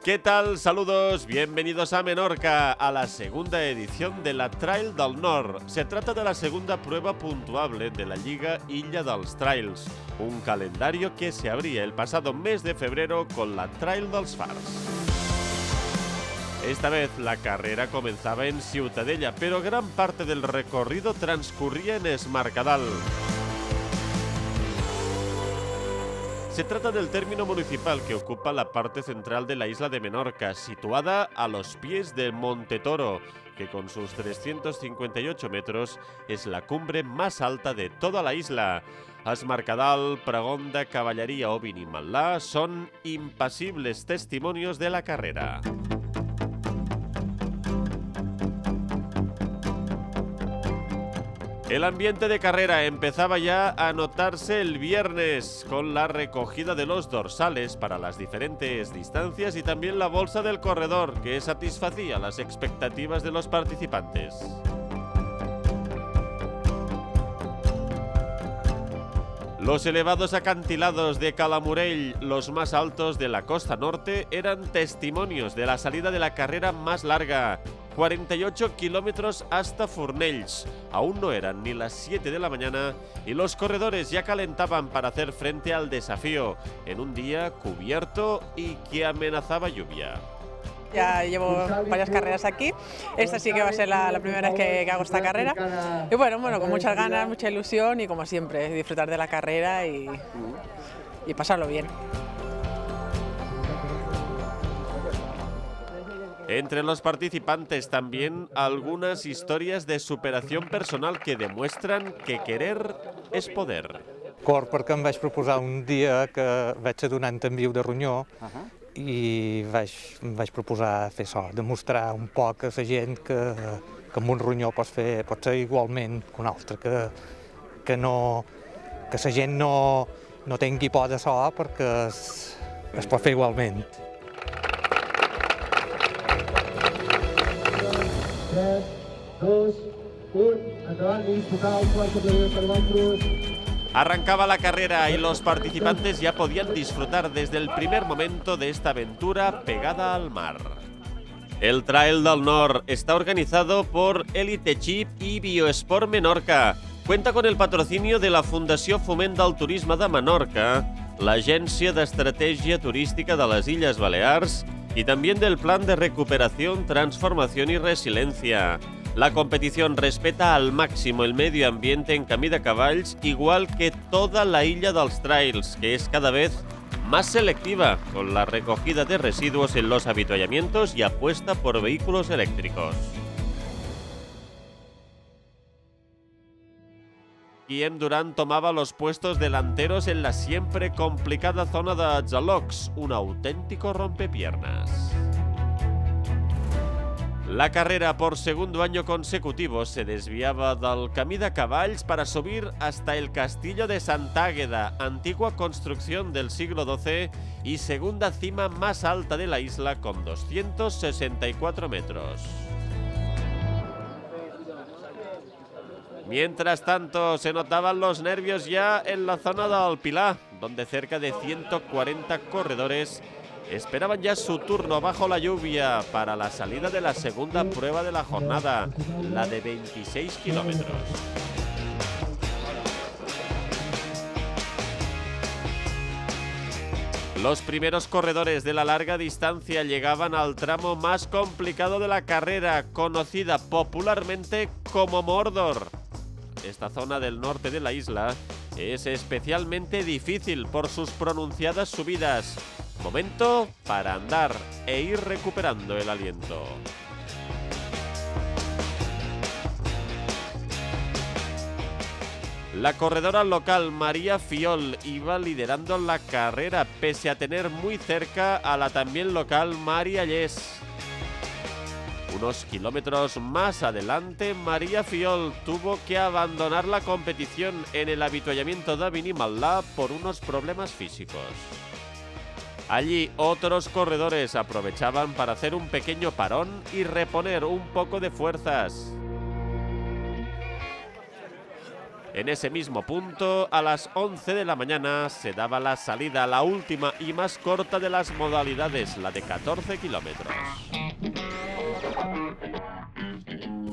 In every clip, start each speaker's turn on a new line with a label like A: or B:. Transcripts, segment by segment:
A: ¿Qué tal? Saludos, bienvenidos a Menorca, a la segunda edición de la Trail del Nord. Se trata de la segunda prueba puntuable de la Lliga Illa dels Trails, un calendario que se abría el pasado mes de febrero con la Trail dels Fars. Esta vez la carrera comenzaba en Ciutadella, pero gran parte del recorrido transcurría en Es Mercadal. Se trata del término municipal que ocupa la parte central de la isla de Menorca, situada a los pies del Monte Toro, que con sus 358 metros es la cumbre más alta de toda la isla. Es Mercadal, Pregonda, Cavalleria o Vinimalà son impasibles testimonios de la carrera. El ambiente de carrera empezaba ya a notarse el viernes con la recogida de los dorsales para las diferentes distancias y también la bolsa del corredor, que satisfacía las expectativas de los participantes. Los elevados acantilados de Cala Morell, los más altos de la costa norte, eran testimonios de la salida de la carrera más larga. 48 kilómetros hasta Fornells. Aún no eran ni las 7 de la mañana y los corredores ya calentaban para hacer frente al desafío en un día cubierto y que amenazaba lluvia.
B: Ya llevo varias carreras aquí. Esta sí que va a ser la primera vez que hago esta carrera. Y bueno, con muchas ganas, mucha ilusión y como siempre, disfrutar de la carrera y pasarlo bien.
A: Entre los participantes también algunas historias de superación personal que demuestran que querer es poder.
C: Cor perquè em vaig proposar un dia que vaig ser donant en viu de ronyó i em vaig proposar fer això, demostrar un poc a la gent que amb un ronyó pot ser igualment que un altre, que la gent no tingui por d'això perquè es pot fer igualment.
D: 3, 2, 1, endavant, disputar un quart de
A: Arrancaba la carrera y los participantes ya podían disfrutar desde el primer momento de esta aventura pegada al mar. El Trail del Nord está organizado por Elite Chip y Biosport Menorca. Cuenta con el patrocinio de la Fundació Foment del Turisme de Menorca, l'Agència d'Estratègia Turística de las Illes Balears y también del Plan de Recuperación, Transformación y Resiliencia. La competición respeta al máximo el medio ambiente en camí de cavalls, igual que toda la Illa dels Trails, que es cada vez más selectiva, con la recogida de residuos en los avituallamientos y apuesta por vehículos eléctricos. Guillem Durán tomaba los puestos delanteros en la siempre complicada zona de Xalocs, un auténtico rompepiernas. La carrera por segundo año consecutivo se desviaba del camí de cavalls para subir hasta el Castillo de Sant'Àgueda, antigua construcción del siglo XII y segunda cima más alta de la isla con 264 metros. Mientras tanto, se notaban los nervios ya en la zona del Pilar, donde cerca de 140 corredores esperaban ya su turno bajo la lluvia para la salida de la segunda prueba de la jornada, la de 26 kilómetros. Los primeros corredores de la larga distancia llegaban al tramo más complicado de la carrera, conocida popularmente como Mordor. Esta zona del norte de la isla es especialmente difícil por sus pronunciadas subidas. Momento para andar e ir recuperando el aliento. La corredora local María Fiol iba liderando la carrera pese a tener muy cerca a la también local María Lles. Unos kilómetros más adelante, María Fiol tuvo que abandonar la competición en el avituallamiento de Vinimalà por unos problemas físicos. Allí otros corredores aprovechaban para hacer un pequeño parón y reponer un poco de fuerzas. En ese mismo punto, a las 11 de la mañana, se daba la salida a la última y más corta de las modalidades, la de 14 kilómetros.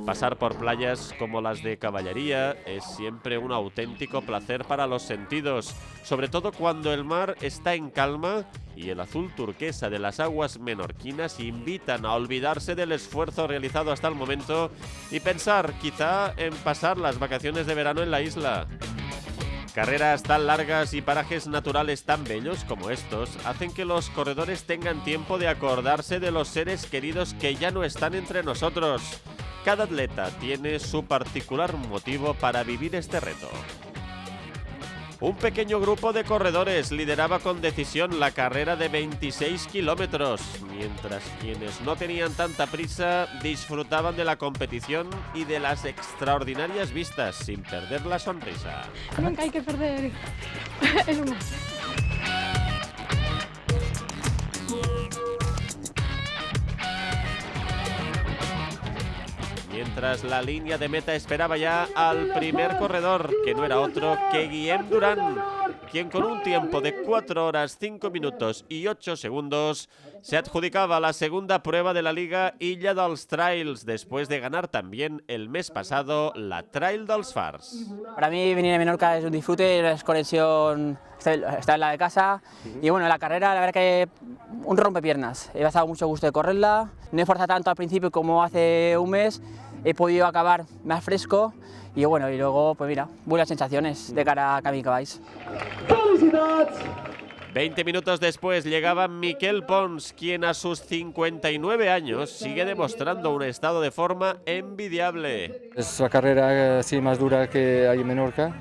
A: Pasar por playas como las de Caballería es siempre un auténtico placer para los sentidos, sobre todo cuando el mar está en calma y el azul turquesa de las aguas menorquinas invitan a olvidarse del esfuerzo realizado hasta el momento y pensar quizá en pasar las vacaciones de verano en la isla. Carreras tan largas y parajes naturales tan bellos como estos hacen que los corredores tengan tiempo de acordarse de los seres queridos que ya no están entre nosotros. Cada atleta tiene su particular motivo para vivir este reto. Un pequeño grupo de corredores lideraba con decisión la carrera de 26 kilómetros, mientras quienes no tenían tanta prisa disfrutaban de la competición y de las extraordinarias vistas sin perder la sonrisa.
E: Nunca hay que perder el humor.
A: Mientras la línea de meta esperaba ya al primer corredor, que no era otro que Guillem Durán, quien con un tiempo de 4 horas, 5 minutos y 8 segundos se adjudicaba la segunda prueba de la Liga Illa dels Trails, después de ganar también el mes pasado la Trail dels Fars.
F: Para mí venir a Menorca es un disfrute, es conexión, estar en la de casa y bueno, la carrera la verdad que un rompepiernas. He pasado mucho gusto de correrla, no he forzado tanto al principio como hace un mes, he podido acabar más fresco y bueno, y luego pues mira, buenas sensaciones de cara a Camí Cavalls.
A: 20 minutos después llegaba Miquel Pons, quien a sus 59 años sigue demostrando un estado de forma envidiable.
G: Es la carrera así más dura que hay en Menorca.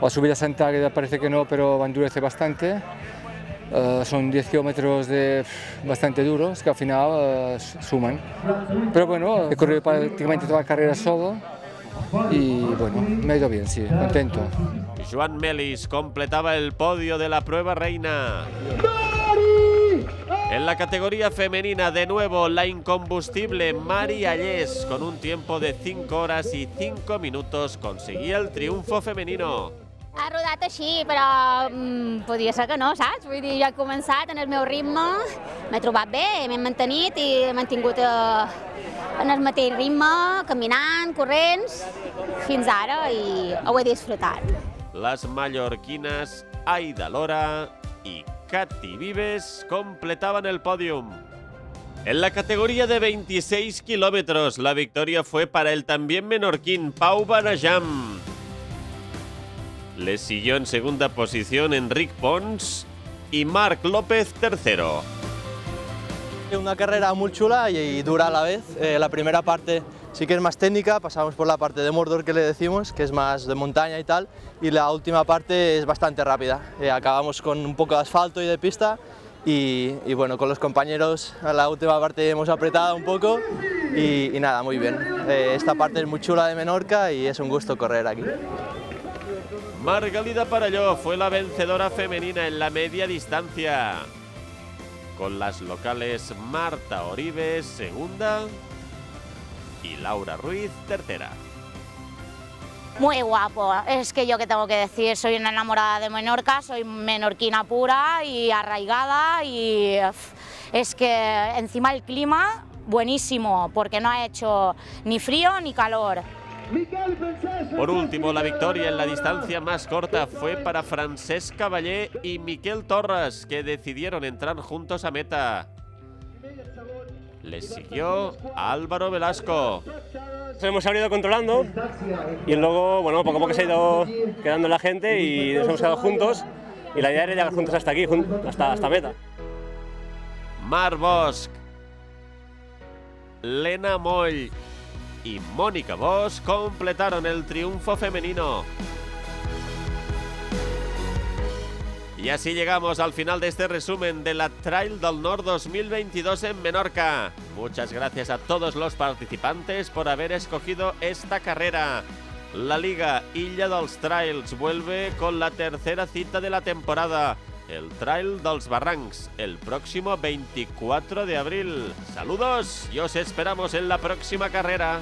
G: La subida a Santa Águeda parece que no, pero endurece bastante. Son 10 kilómetros bastante duros que al final suman. Pero bueno, he corrido prácticamente toda la carrera solo y bueno, me ha ido bien, sí, contento.
A: Joan Melis completaba el podio de la prueba reina. En la categoría femenina, de nuevo, la incombustible Mari Allés, con un tiempo de 5 horas y 5 minutos, conseguía el triunfo femenino.
H: Ha rodat així, però podia ser que no, saps? Vull dir, jo he començat en el meu ritme, m'he trobat bé, m'he mantenit i he mantingut en el mateix ritme, caminant, corrents, fins ara i ho he disfrutat.
A: Las mallorquinas Aida Lora y Katy Vives completaban el podium. En la categoría de 26 kilómetros, la victoria fue para el también menorquín Pau Barajam. Le siguió en segunda posición Enric Pons y Marc López tercero.
I: Una carrera muy chula y dura a la vez. La primera parte sí que es más técnica, pasamos por la parte de Mordor que le decimos, que es más de montaña y tal, y la última parte es bastante rápida. Acabamos con un poco de asfalto y de pista y bueno, con los compañeros a la última parte hemos apretado un poco y nada, muy bien. Esta parte es muy chula de Menorca y es un gusto correr aquí.
A: Margalida Parelló fue la vencedora femenina en la media distancia, con las locales Marta Oribes segunda y Laura Ruiz tercera.
H: Muy guapo, es que yo qué tengo que decir, soy una enamorada de Menorca, soy menorquina pura y arraigada y es que encima el clima buenísimo porque no ha hecho ni frío ni calor.
A: Por último, la victoria en la distancia más corta fue para Francesc Cavallé y Miquel Torres, que decidieron entrar juntos a meta. Les siguió Álvaro Velasco.
J: Nos hemos ido controlando y luego, bueno, poco a poco se ha ido quedando la gente y nos hemos quedado juntos y la idea era llegar juntos hasta aquí, hasta meta.
A: Mar Bosch, Lena Moll y Mónica Bosch completaron el triunfo femenino. Y así llegamos al final de este resumen de la Trail del Nord 2022 en Menorca. Muchas gracias a todos los participantes por haber escogido esta carrera. La Liga Illa dels Trails vuelve con la tercera cita de la temporada, el Trail dels Barrancs, el próximo 24 de abril. Saludos y os esperamos en la próxima carrera.